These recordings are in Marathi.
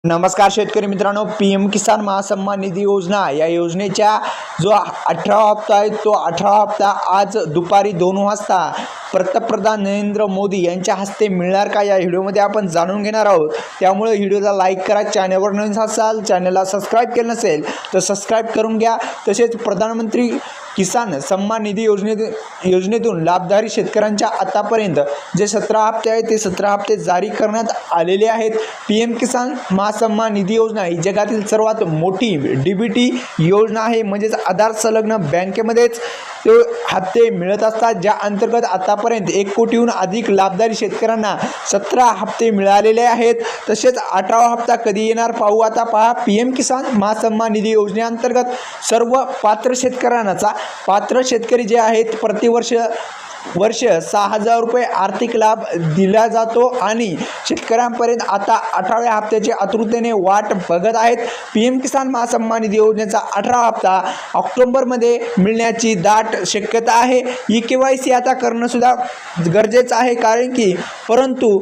नमस्कार शेतकरी मित्रांनो, पीएम किसान महासन्मान निधी योजना या योजनेच्या जो 18वा हप्ता आहे तो 18वा हप्ता आज दुपारी 2 वाजता पंतप्रधान नरेंद्र मोदी यांच्या हस्ते मिळणार का या व्हिडिओमध्ये आपण जाणून घेणार आहोत। त्यामुळे व्हिडिओला लाईक करा, चॅनलवर नवीन असाल चॅनलला सबस्क्राईब केलं नसेल तर सबस्क्राईब करून घ्या। तसेच प्रधानमंत्री किसान सन्मान निधी योजनेतून लाभधारी शेतकऱ्यांच्या आतापर्यंत जे 17 हप्ते आहेत ते 17 हप्ते जारी करण्यात आलेले आहेत। पीएम किसान महासन्मान निधी योजना ही जगातील सर्वात मोठी डीबीटी योजना आहे, म्हणजेच आधार संलग्न बँकेमध्येच ते हप्ते मिळत असतात, ज्या अंतर्गत आतापर्यंत 1 कोटीहून अधिक लाभधारी शेतकऱ्यांना 17 हप्ते मिळालेले आहेत। तसेच 18वा हप्ता कधी येणार पाहू। आता पहा, पीएम किसान महासन्मान निधी योजनेअंतर्गत सर्व पात्र शेतकरी जे आहेत प्रतिवर्ष 6,000 रुपये आर्थिक लाभ दिला जातो आणि शेतकऱ्यांपर्यंत आता 18व्या हप्त्याची आतुरतेने वाट बघत आहेत। पीएम किसान महासन्मान निधी योजनेचा 18वा हप्ता ऑक्टोबरमध्ये मिळण्याची दाट शक्यता आहे। ई-केवायसी आता करणं सुद्धा गरजेचं आहे, कारण की परंतु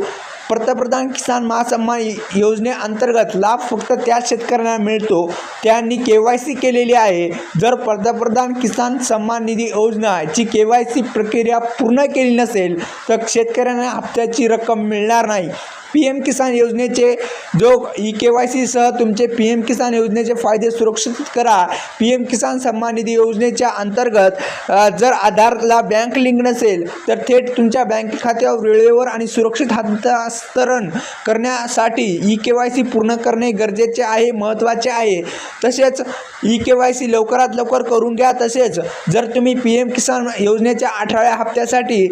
पंतप्रधान किसान महासन्मान योजनेअंतर्गत लाभ फक्त त्या शेतकऱ्यांना मिळतो त्यांनी केवायसी केलेली आहे। जर पंतप्रधान किसान सन्मान निधी योजनाची केवायसी प्रक्रिया पूर्ण केली नसेल तर शेतकऱ्यांना हप्त्याची रक्कम मिळणार नाही। पीएम किसान योजनेचे जो ई-केवायसी सह तुमचे पीएम किसान योजनेचे फायदे सुरक्षित करा। पीएम किसान सन्मान निधी योजनेच्या अंतर्गत जर आधारला बँक लिंक नसेल तर थेट तुमच्या बँक खात्यावर वेळेवर आणि सुरक्षित हस्तांतरण करण्यासाठी ई-केवायसी पूर्ण करणे गरजेचे आहे, महत्त्वाचे आहे। तसेच ई-केवायसी लवकरात लवकर करून घ्या। तसेच जर तुम्ही पीएम किसान योजनेच्या 18व्या हप्त्यासाठी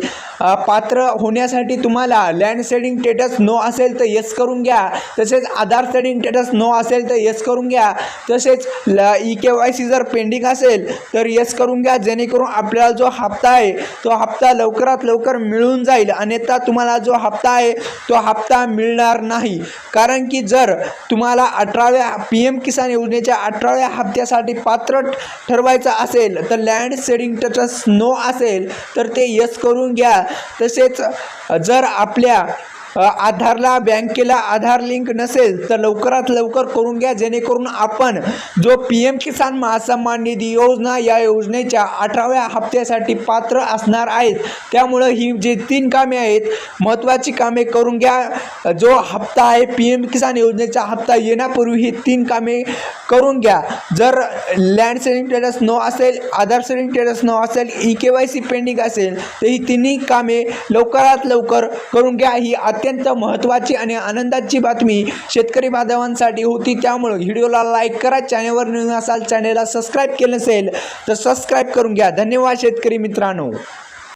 पात्र होण्यासाठी तुम्हाला लँड सेडिंग स्टेटस नो असेल तर येस करून घ्या। तसेच आधार सेडिंग स्टेटस नो असेल तर येस करून घ्या। तसेच ई-केवायसी जर पेंडिंग असेल तर येस करून घ्या, जेणेकरून आपल्याला जो हप्ता आहे तो हप्ता लवकरात लवकर मिळून जाईल, अन्यथा तुम्हाला जो हप्ता आहे तो हप्ता मिळणार नाही। कारण की जर तुम्हाला 18व्या पीएम किसान योजनेच्या 18व्या हप्त्यासाठी पात्र ठरवायचं असेल तर लँड सेडिंग स्टेटस नो असेल तर ते येस करून घ्या। तसेच जर आपल्या आधारला बँकेला आधार लिंक नसेल तर लवकरात लवकर करून घ्या, जेणेकरून आपण जो पीएम किसान महासन्मान निधी योजना या योजनेच्या 18व्या हप्त्यासाठी पात्र असणार आहेत। त्यामुळे ही जे 3 कामे आहेत महत्त्वाची कामे करून घ्या। जो हप्ता आहे पीएम किसान योजनेचा हप्ता येण्यापूर्वी ही 3 कामे करून घ्या। जर लँड सेडिंग स्टेटस नो असेल, आधार सेडिंग स्टेटस नो असेल, ई-केवायसी पेंडिंग असेल तर ही 3 कामे लवकरात लवकर करून घ्या। ही अत्यंत महत्त्वाची आणि आनंदाची बातमी शेतकरी बांधवांसाठी होती। त्यामुळे व्हिडिओला लाईक करा, चॅनलवर नवीन असाल चॅनलला सबस्क्राईब केलं नसेल तर सबस्क्राईब करून घ्या। धन्यवाद शेतकरी मित्रांनो।